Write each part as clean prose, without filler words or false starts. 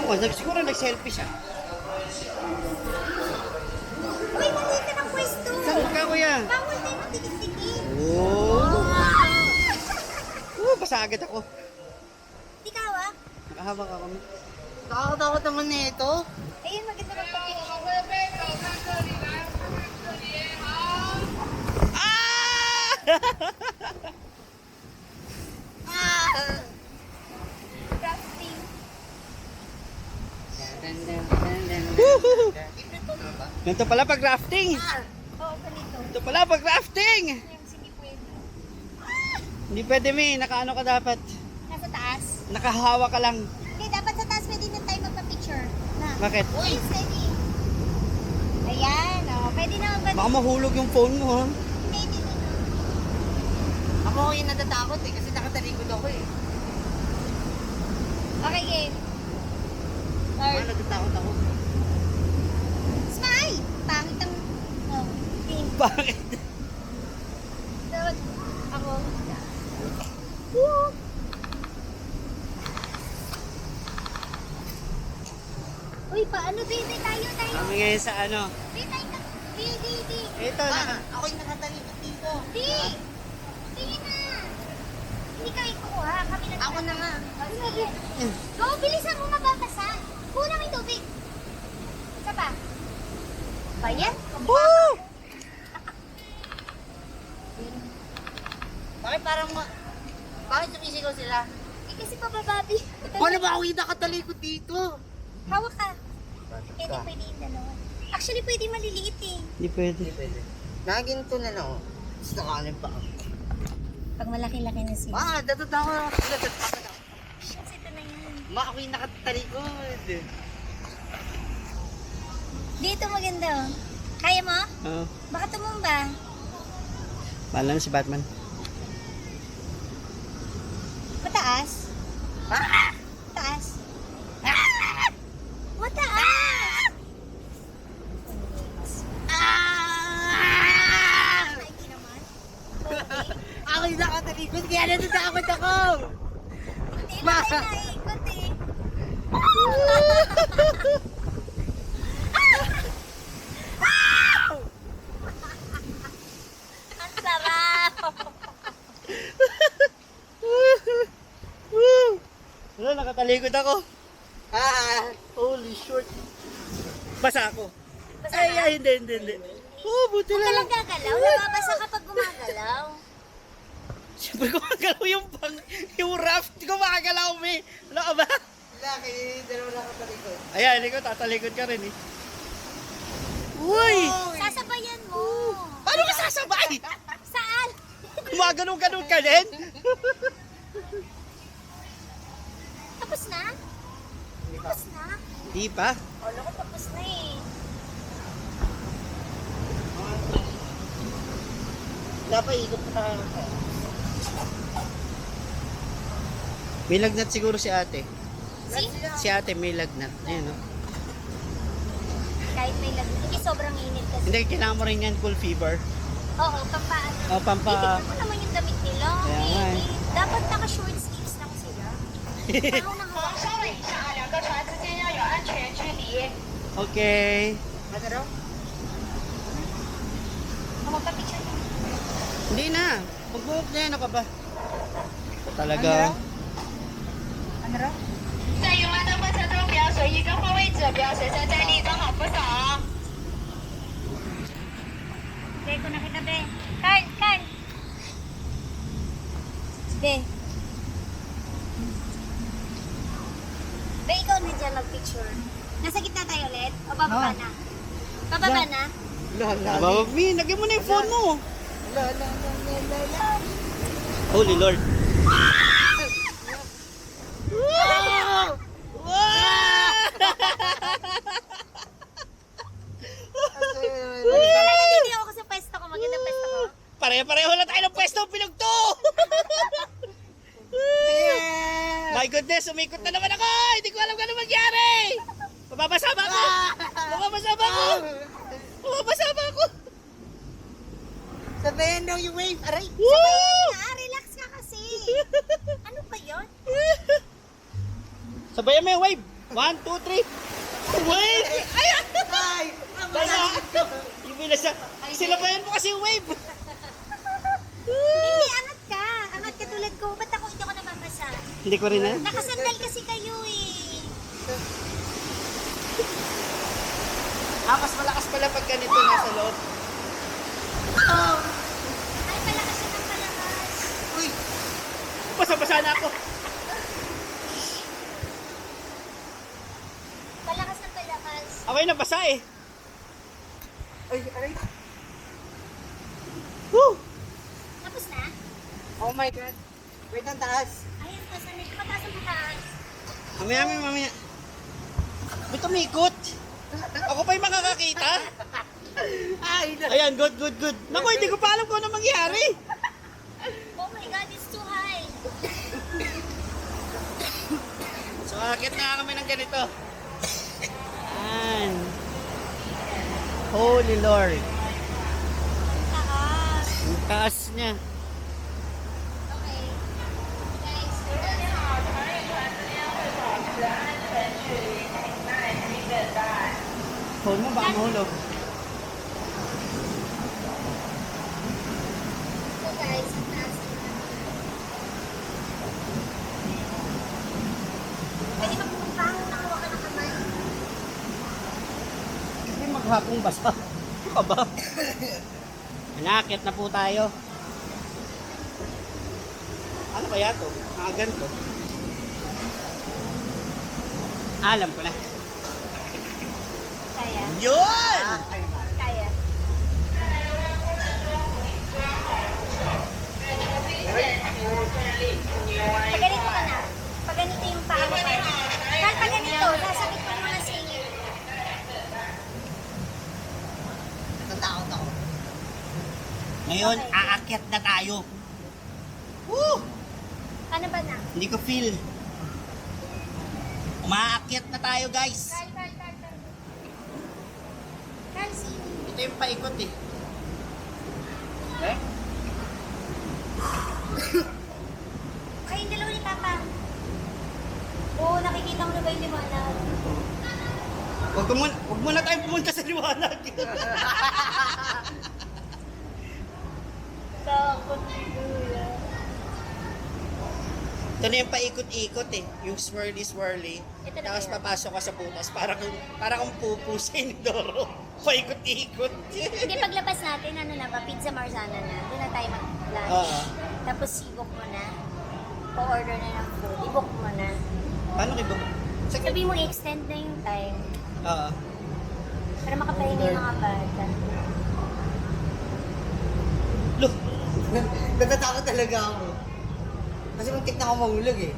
ko, siguro nag-selfie siya. Uy, nandito ng pwesto. Saan ka, kuya? Bawal tayo magdikit-dikit. Oh! Basa agad ako. Ikaw ah. Nakahabang ka kami. Nakakatakot naman na ito. Ayun, maganda magpapicture. Crafting. Ganito pala pag rafting. Oo, ganito. Ganito pala pag rafting. Yung hindi pwede. Hindi pwede, may. Nakaano ka dapat. Nasa taas. Nakahawa ka lang. Hindi, dapat sa taas pwede na tayo magpa-picture. Na. Bakit? Uy, steady. Ayan, oh. Pwede na ba? Baka mahulog yung phone mo, ha? Hindi, hindi, hindi. Ako yung natatakot eh, kasi nakatalikod ako eh. Okay, game. Ako Start. natatakot ako. Smile! Pangit ang... Oh, game. Bakit? Dapat ako. Uy, paano? Di tayo. Kami ngayon sa ano? Di tayo. Di. Ito, Ako yung nakatalikod dito. Di! Tingin na! Hindi kayo kukuha. Kami na. Ako na nga. Oh, sige. Go, bilisan mo mababasa. Kulang yung tubig. Isa pa. Ba yan? Woo! Bakit parang bakit sumisigaw sila? Eh, kasi pabababi. Paano ba ako yung nakatalikod dito? Hawak ka. Hindi pwede yung dalawa. Actually, pwede maliliit eh. Hindi pwede. Pwede. Naginto na lang ako. Tapos nakalim pa ako. Pag malaki-laki na sila. Natatakot ako. Natatakot ako. Shucks, ito na yan. Ako yung nakatalikod. Dito maganda oh. Kaya mo? Oo. Baka tumumba. Bahala na si Batman. Mataas? Ah! Taas? Mataas! Ah! Ay, di naman. Okay. Ako yung nakatalikod kaya natatakot ako. Hindi na tayo naikot eh. Ang sarap! Wala, nakatalikod ako. Holy short. Basa ako. Basa Ay, ka? ay, hindi. Oh, buti Huwag ka lang. lang gagalaw. Nababasa kapag gumagalaw. Siyempre gumagalaw yung raft. Gumagalaw, may. Ano ka ba? Laki, dalawa nakatalikod. Ayan, ikaw tatalikod ka rin eh. Uy! Sasabayan mo. Paano ka sasabay? Saan? Gumagano'n-ganon ka din? Tapos na? Tapos na? Di pa. Olo ko tapos na eh. Dapat ikot pa ako. May lagnat siguro si ate. See? Si ate may lagnat. Ayan, oh. Kahit may lag. Hindi sobrang init kasi. Hindi, kailangan mo rin yan full fever. Oo, pampaan. O, pampa... Titignan mo naman yung damit nila. Kaya nga eh. Dapat naka-short sleeves lang sila. Parang naka- 稍等一下啊，两个船之间要有安全距离。 Okay. Ano raw? Oh, magpa-picture ka. Hindi na. Pag-book na yan, ano ka ba? Talaga. Ano raw? 在游玩的过程中，不要随意更换位置，不要随身带力，装好扶手。 Be, ko na kita, Be. Carl! Be. Be, ikaw na dyan mag-picture. Nasa gitna tayo ulit? O bababa na? Bababa na? Diba, Mi, lagyan mo na yung phone mo. La. Holy Lord. Hindi ako sa pwesto ko. Magandang pwesto ko. Pare-pareho lang tayo ng pwesto, pinugto! My goodness, umikot na naman ako! Hindi ko alam kung ano mangyari! Mababasama ako! Mababasama ako! Mababasama ako! Sabayan daw yung wave. Aray! Woo! Relax ka kasi. Ano ba yun? Sabayan mo yung wave! 1, 2, 3. Wave! Ayan! Ay! Basa! Yung binasa. Sila ba yan po kasi yung wave? Hindi, angat ka. Angat ka tulad ko. Ba't ako hindi ako nababasa? Hindi ko rin na. Nakasandal kasi kayo eh. Mas malakas pala pag ganito nasa loob. Ay, palakas siya ng palakas. Uy! Basa-basa na ako. Palakas ng palakas. Away na basa eh. Ay, aray! Woo! Tapos na? Oh my God! Wait, ang taas! Ayun, tapos na. Mataas ang mataas. Mamaya. Ba't umikot? Ako pa yung makakakita? Ay! Ayan, good. Naku, hindi ko pa alam kung ano mangyari. Oh my God, it's too high. So, akit na kami ng ganito. Ayan. Holy Lord. Taas. Ang taas niya. Okay. Guys, Phone mo, baka mahulog. so guys, ang taas. Pwede ba pumuntahan ng hawakan ng kamay? Hindi maghapong basa. Ano ka ba? Anakit na po tayo. Ano kaya to? Mga ganito. Alam ko na. Kaya. Yun! Kaya. Pag ganito ka na. Pag ganito yung paa mo pa. Kahit pag ganito, sasakit mo mga singit. Natatakot ako. Ngayon, Okay. aakyat na tayo. Woo! Ano ba na? Hindi ko feel. Umaakyat na tayo, guys. Carl. Carl, see? Ito yung paikot eh. Eh? Kayong dalawa ni Papa. Oo, nakikita mo na ba yung liwanag? Huwag muna tayong pumunta sa liwanag. Takot ni Kuya. Ito na yung paikot-ikot eh. Yung swirly-swirly. Ito na Tapos kaya? papasok ka sa butas. Para kang pupusin, Doro. Paikot-ikot. Hindi, paglabas natin, ano na ba, Pizza Marzana na. Doon na tayo mag-lunch. Oo. Tapos i-book mo na. Pa-order na ng food. I-book mo na. Paano kayo ba? Sabi mo, i-extend na yung time. Oo. Para makapahinga yung mga bata. Look! Natatakot talaga ako. Kasi muntik na ako mahulog eh.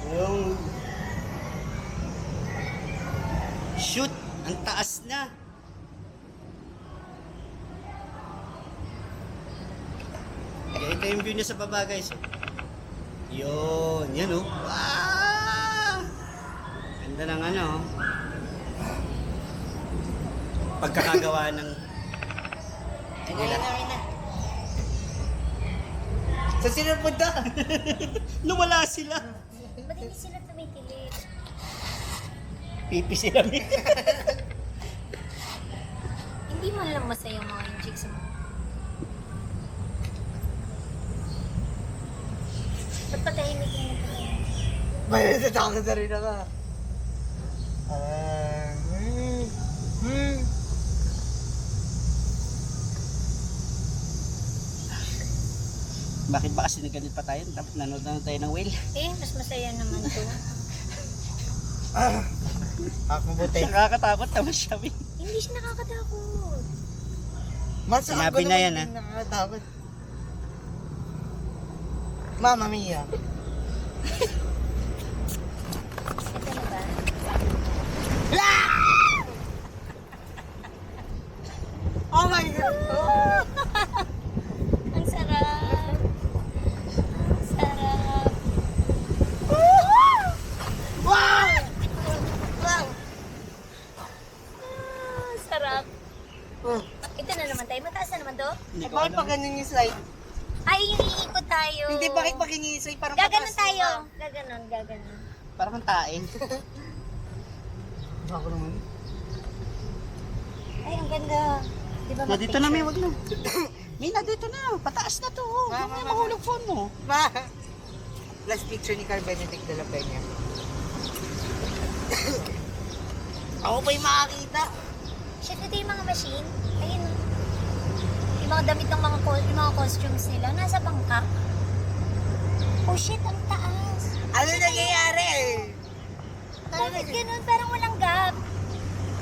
Yung... Shoot! Ang taas na! Okay, ito yung view niya sa baba, guys. Yun! Yan oh! Wow! Ganda ng ano oh. Pagkakagawa ng... Ayun na. Saan sila punta? Nawala sila! Ba't hindi sila tumitilit? Pipi sila. Hindi mo lang masaya mga yung chicks mo. Ba't patahimik mo ito? May natatakot na rin ako. Bakit ba kasi nagganit pa tayo? Dapat nanood na tayo ng whale. Eh, mas masaya naman to. Ako buti. Nakakatakot naman siya. Hindi siya nakakatakot. Mas Sinabi na yan, ha? Nakakatakot. Mama Mia. Ito na ba? Oh my God! Ang sarap. Ang sarap. Wow! Wow! Sarap. Oh. Ito na naman tayo. Mataas na naman to. Hindi Eh, ko bakit alam. pa ganun yung slide? Ay, yung iikot tayo. Hindi bakit makingisay? Parang Gaganon pataas tayo. na. Gaganon. Parang kang tae. Ako naman. Ay, ang ganda. Di ba Na dito na, May, mag-picture? wag na. May, na dito na. Pataas na to. Oh. Ma, Huwag na ma, mahulog phone mo. Ma! Last picture ni Carl Benedict de la Peña. Ako pa yung makakita. Shit, ito yung mga machine. Ayun. Yung mga damit ng yung mga costumes nila. Nasa bangka. Oh shit, ang taas. Ano nangyayari? Bakit ganun? Parang walang gap.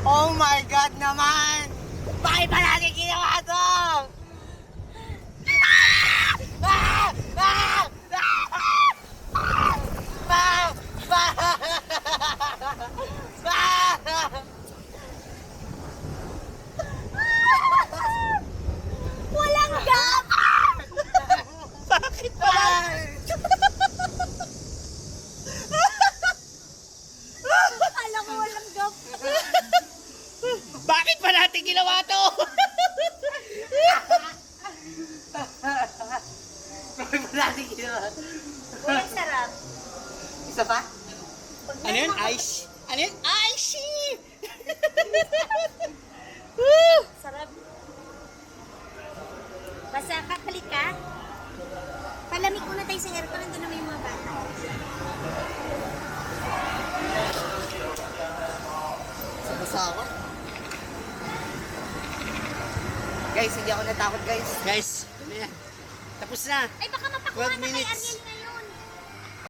Oh my God naman! Bakit ba natin ginawa to? Ah! Ah! Ah! Walang gap! Bakit pala? Akala ko walang gap. Bakit pa natin ginawa to? Bakit ba natin ginawa? Uy, ang sarap. Isa pa? Pag Ano yun? meron ako- Ice? Ano yun? Icy! Sarap. Basta kapalit ka. Palamig muna tayo sa aircon. Nandun naman yung mga bata. Basta ako. Guys, hindi ako natakot guys. Guys, ano yan? Tapos na. Ay, baka mapakuha 12 na kay minutes. Ariel